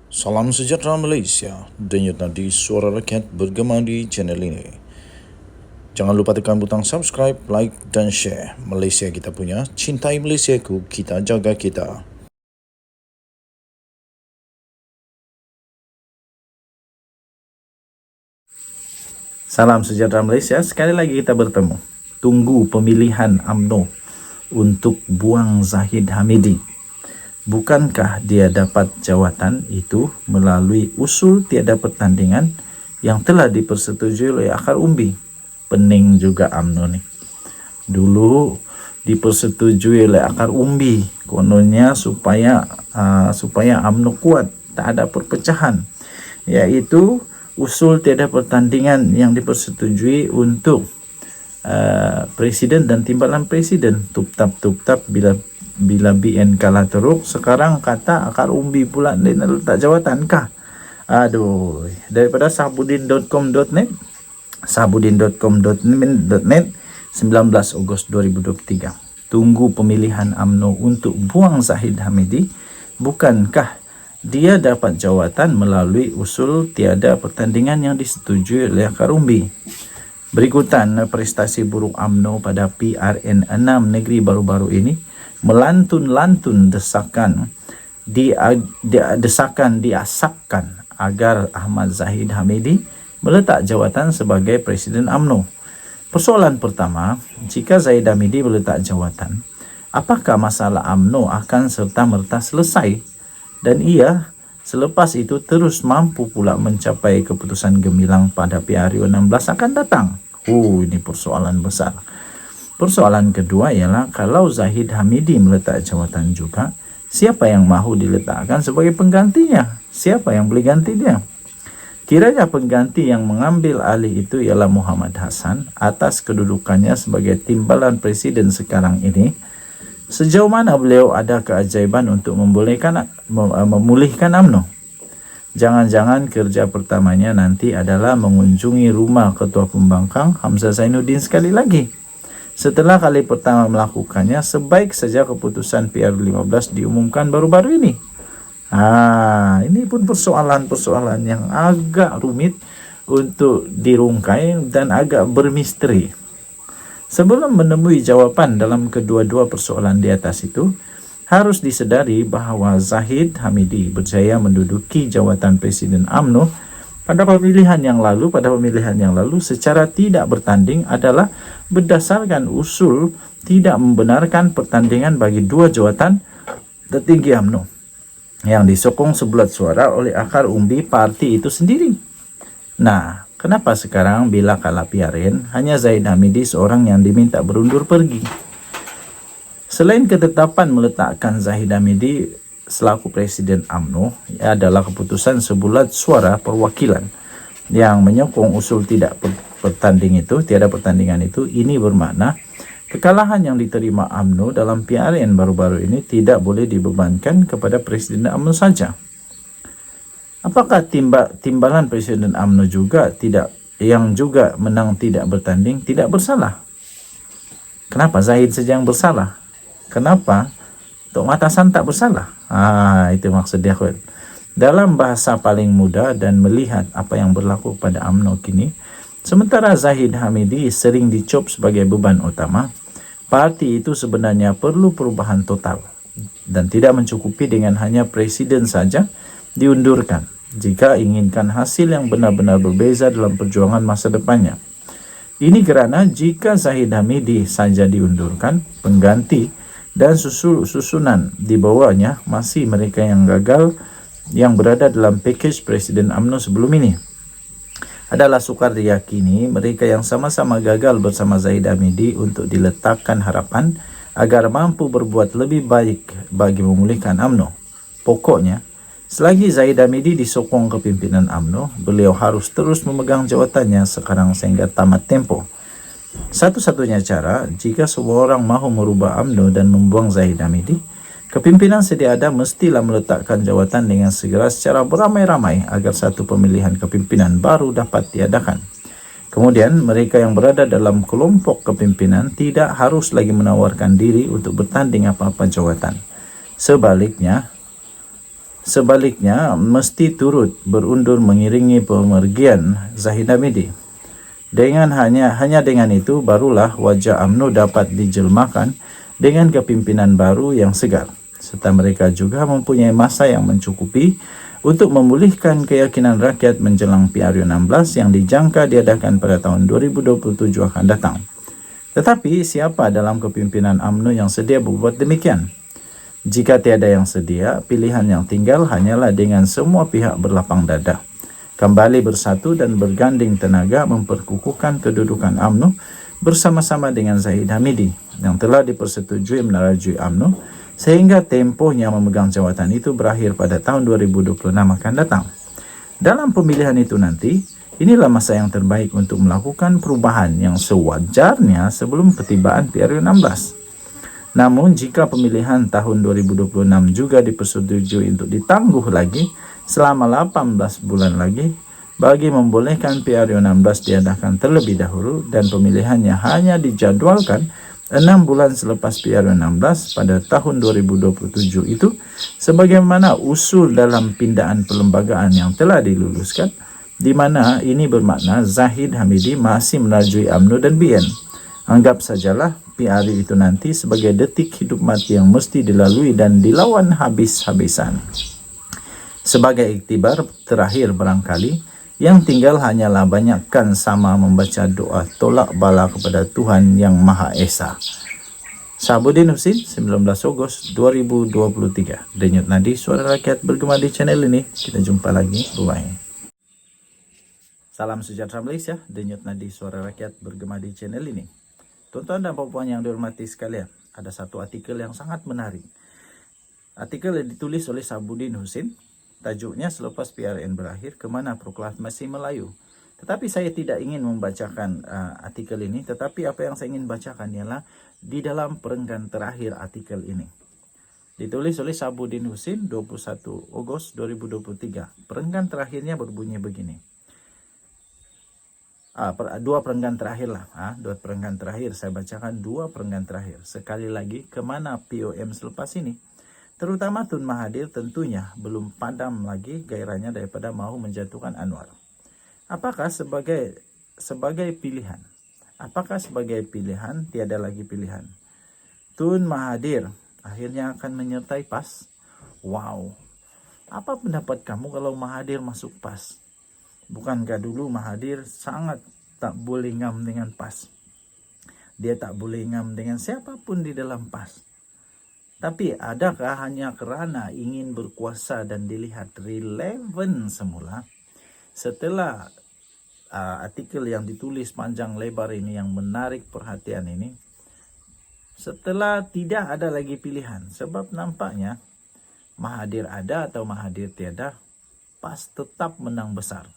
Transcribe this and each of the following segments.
Salam sejahtera Malaysia, denyut nadi suara rakyat bergema di channel ini. Jangan lupa tekan butang subscribe, like dan share. Malaysia kita punya, cintai Malaysiaku, kita jaga kita. Salam sejahtera Malaysia, sekali lagi kita bertemu. Tunggu pemilihan UMNO untuk buang Zahid Hamidi. Bukankah dia dapat jawatan itu melalui usul tiada pertandingan yang telah dipersetujui oleh akar umbi? Pening juga UMNO ni. Dulu dipersetujui oleh akar umbi, kononnya supaya UMNO kuat, tak ada perpecahan, iaitu usul tiada pertandingan yang dipersetujui untuk presiden dan timbalan presiden. Tup-tap bila BN kalah teruk, sekarang kata akar umbi pula dia nak letak jawatan kah? Aduh, daripada sabudin.com.net 19 Ogos 2023. Tunggu pemilihan UMNO untuk buang Zahid Hamidi. Bukankah dia dapat jawatan melalui usul tiada pertandingan yang disetujui oleh akar umbi? Berikutan prestasi buruk UMNO pada PRN 6 negeri baru-baru ini melantun-lantun desakan diasapkan agar Ahmad Zahid Hamidi meletak jawatan sebagai Presiden UMNO. Persoalan pertama, jika Zahid Hamidi meletak jawatan, apakah masalah UMNO akan serta-merta selesai dan ia selepas itu terus mampu pula mencapai keputusan gemilang pada PRU 16 akan datang? Ini persoalan besar. Persoalan kedua ialah kalau Zahid Hamidi meletak jawatan juga, siapa yang mahu diletakkan sebagai penggantinya? Siapa yang boleh ganti dia? Kiranya pengganti yang mengambil alih itu ialah Muhammad Hassan atas kedudukannya sebagai timbalan presiden sekarang ini. Sejauh mana beliau ada keajaiban untuk memulihkan UMNO? Jangan-jangan kerja pertamanya nanti adalah mengunjungi rumah Ketua Pembangkang Hamzah Zainuddin sekali lagi. Setelah kali pertama melakukannya, sebaik saja keputusan PR15 diumumkan baru-baru ini. Ini pun persoalan-persoalan yang agak rumit untuk dirungkai dan agak bermisteri. Sebelum menemui jawapan dalam kedua-dua persoalan di atas itu, harus disedari bahawa Zahid Hamidi berjaya menduduki jawatan Presiden UMNO pada pemilihan yang lalu secara tidak bertanding adalah berdasarkan usul tidak membenarkan pertandingan bagi dua jawatan tertinggi UMNO yang disokong sebulat suara oleh akar umbi parti itu sendiri. Nah, kenapa sekarang bila kalah PRN hanya Zahid Hamidi seorang yang diminta berundur pergi? Selain ketetapan meletakkan Zahid Hamidi selaku Presiden UMNO adalah keputusan sebulat suara perwakilan yang menyokong usul tiada pertandingan itu, ini bermakna kekalahan yang diterima UMNO dalam PRN baru-baru ini tidak boleh dibebankan kepada Presiden UMNO saja. Apakah timbalan Presiden UMNO juga yang juga menang tidak bertanding tidak bersalah? Kenapa Zahid saja yang bersalah? Kenapa Tok Matasan tak bersalah? Itu maksud dia. Dalam bahasa paling mudah dan melihat apa yang berlaku pada UMNO kini, sementara Zahid Hamidi sering dicop sebagai beban utama, parti itu sebenarnya perlu perubahan total dan tidak mencukupi dengan hanya presiden saja diundurkan jika inginkan hasil yang benar-benar berbeza dalam perjuangan masa depannya. Ini kerana jika Zahid Hamidi saja diundurkan, pengganti dan susunan di bawahnya masih mereka yang gagal yang berada dalam pakej Presiden UMNO sebelum ini. Adalah sukar diyakini mereka yang sama-sama gagal bersama Zahid Hamidi untuk diletakkan harapan agar mampu berbuat lebih baik bagi memulihkan UMNO. Pokoknya, selagi Zahid Hamidi disokong kepimpinan UMNO, beliau harus terus memegang jawatannya sekarang sehingga tamat tempo. Satu-satunya cara jika semua orang mahu merubah UMNO dan membuang Zahid Hamidi, kepimpinan sedia ada mestilah meletakkan jawatan dengan segera secara beramai-ramai agar satu pemilihan kepimpinan baru dapat diadakan. Kemudian mereka yang berada dalam kelompok kepimpinan tidak harus lagi menawarkan diri untuk bertanding apa-apa jawatan. Sebaliknya, Sebaliknya, mesti turut berundur mengiringi pemergian Zahid Hamidi. Hanya dengan itu, barulah wajah UMNO dapat dijelmakan dengan kepimpinan baru yang segar. Serta mereka juga mempunyai masa yang mencukupi untuk memulihkan keyakinan rakyat menjelang PRU 16 yang dijangka diadakan pada tahun 2027 akan datang. Tetapi siapa dalam kepimpinan UMNO yang sedia berbuat demikian? Jika tiada yang sedia, pilihan yang tinggal hanyalah dengan semua pihak berlapang dada, kembali bersatu dan berganding tenaga memperkukuhkan kedudukan UMNO bersama-sama dengan Zahid Hamidi yang telah dipersetujui menerajui UMNO sehingga tempohnya memegang jawatan itu berakhir pada tahun 2026 akan datang. Dalam pemilihan itu nanti, inilah masa yang terbaik untuk melakukan perubahan yang sewajarnya sebelum ketibaan PRU 16. Namun jika pemilihan tahun 2026 juga dipersetujui untuk ditangguh lagi selama 18 bulan lagi bagi membolehkan PRU 16 diadakan terlebih dahulu dan pemilihannya hanya dijadwalkan 6 bulan selepas PRU 16 pada tahun 2027 itu sebagaimana usul dalam pindaan perlembagaan yang telah diluluskan, di mana ini bermakna Zahid Hamidi masih menerajui UMNO dan BN. Anggap sajalah PRU itu nanti sebagai detik hidup mati yang mesti dilalui dan dilawan habis-habisan. Sebagai iktibar terakhir barangkali, yang tinggal hanyalah banyakkan sama membaca doa tolak bala kepada Tuhan Yang Maha Esa. Sahabudin Husin, 19 Ogos 2023. Denyut Nadi Suara Rakyat bergema di channel ini. Kita jumpa lagi. Bye. Salam sejahtera Malaysia. Denyut Nadi Suara Rakyat bergema di channel ini. Tuan-tuan dan puan-puan yang dihormati sekalian, ada satu artikel yang sangat menarik. Artikel yang ditulis oleh Sahabudin Husin, tajuknya selepas PRN berakhir, kemana proklamasi Melayu. Tetapi saya tidak ingin membacakan artikel ini, tetapi apa yang saya ingin bacakan ialah di dalam perenggan terakhir artikel ini. Ditulis oleh Sahabudin Husin 21 Ogos 2023. Perenggan terakhirnya berbunyi begini. Dua perenggan terakhir lah. Dua perenggan terakhir. Saya bacakan dua perenggan terakhir. Sekali lagi, kemana POM selepas ini? Terutama Tun Mahathir tentunya belum padam lagi gairahnya daripada mahu menjatuhkan Anwar. Apakah sebagai pilihan? Apakah sebagai pilihan? Tiada lagi pilihan. Tun Mahathir akhirnya akan menyertai PAS. Wow. Apa pendapat kamu kalau Mahathir masuk PAS? Bukankah dulu Mahathir sangat tak boleh ngam dengan PAS? Dia tak boleh ngam dengan siapapun di dalam PAS. Tapi adakah hanya kerana ingin berkuasa dan dilihat relevan semula? Setelah artikel yang ditulis panjang lebar ini yang menarik perhatian ini, setelah tidak ada lagi pilihan, sebab nampaknya Mahathir ada atau Mahathir tiada, PAS tetap menang besar.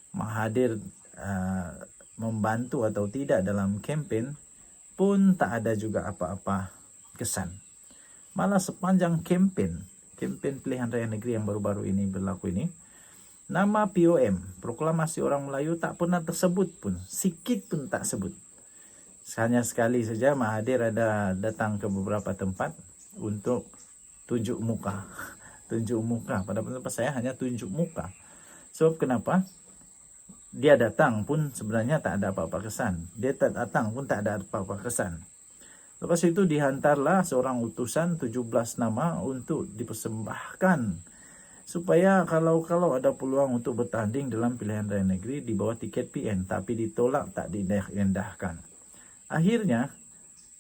Mahathir membantu atau tidak dalam kempen pun tak ada juga apa-apa kesan. Malah sepanjang kempen pilihan raya negeri yang baru-baru ini berlaku ini, nama POM, Proklamasi Orang Melayu, tak pernah tersebut pun, sikit pun tak sebut. Hanya sekali saja Mahathir ada datang ke beberapa tempat untuk tunjuk muka. Tunjuk muka, pada pendapat saya hanya tunjuk muka. Sebab kenapa? Dia datang pun sebenarnya tak ada apa-apa kesan. Dia tak datang pun tak ada apa-apa kesan. Lepas itu dihantarlah seorang utusan 17 nama untuk dipersembahkan. Supaya kalau ada peluang untuk bertanding dalam pilihan raya negeri di bawah tiket PN. Tapi ditolak, tak diendahkan. Akhirnya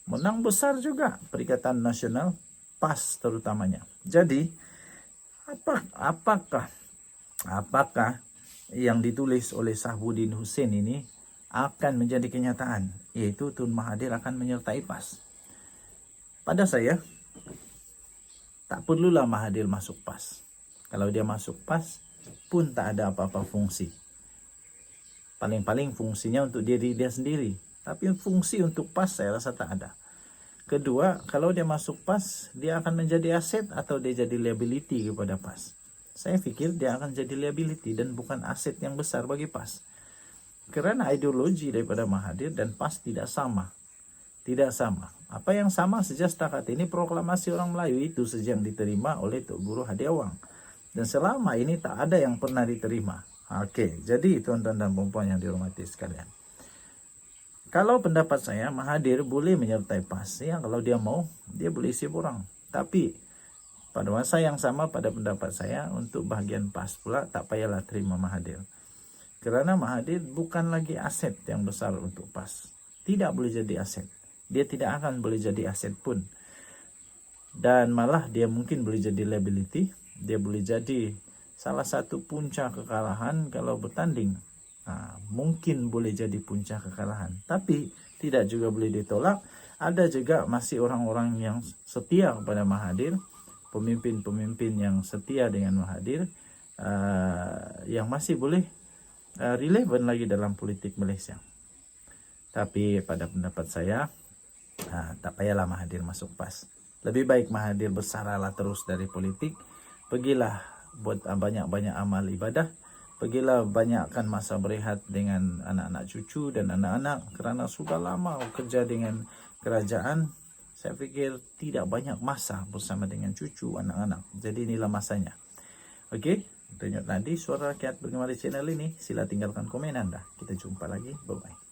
menang besar juga Perikatan Nasional, PAS terutamanya. Jadi apakah yang ditulis oleh Sahabudin Husin ini akan menjadi kenyataan, yaitu Tun Mahathir akan menyertai PAS? Pada saya, tak perlulah Mahathir masuk PAS. Kalau dia masuk PAS pun tak ada apa-apa fungsi. Paling-paling fungsinya untuk diri dia sendiri. Tapi fungsi untuk PAS saya rasa tak ada. Kedua, kalau dia masuk PAS, dia akan menjadi aset atau dia jadi liability kepada PAS. Saya pikir dia akan jadi liability dan bukan aset yang besar bagi PAS. Kerana ideologi daripada Mahathir dan PAS tidak sama. Tidak sama. Apa yang sama sejak setakat ini, Proklamasi Orang Melayu itu saja yang diterima oleh Tok Guru Hadiawang. Dan selama ini tak ada yang pernah diterima. Oke, jadi tuan-tuan dan puan yang dihormati sekalian. Kalau pendapat saya, Mahathir boleh menyertai PAS. Ya, kalau dia mau, dia boleh isi borang. Tapi pada masa yang sama, pada pendapat saya, untuk bahagian PAS pula tak payahlah terima Mahathir. Kerana Mahathir bukan lagi aset yang besar untuk PAS. Tidak boleh jadi aset. Dia tidak akan boleh jadi aset pun. Dan malah dia mungkin boleh jadi liability. Dia boleh jadi salah satu punca kekalahan kalau bertanding. Mungkin boleh jadi punca kekalahan. Tapi tidak juga boleh ditolak. Ada juga masih orang-orang yang setia kepada Mahathir. Pemimpin-pemimpin yang setia dengan Mahathir. Yang masih boleh relevan lagi dalam politik Malaysia. Tapi pada pendapat saya, tak payahlah Mahathir masuk PAS. Lebih baik Mahathir bersaralah terus dari politik. Pergilah buat banyak-banyak amal ibadah. Pergilah banyakkan masa berehat dengan anak-anak cucu dan anak-anak. Kerana sudah lama kerja dengan kerajaan, saya fikir tidak banyak masa bersama dengan cucu, anak-anak. Jadi inilah masanya. Okey, denyut nadi Suara Rakyat bergema di channel ini. Sila tinggalkan komen anda. Kita jumpa lagi. Bye-bye.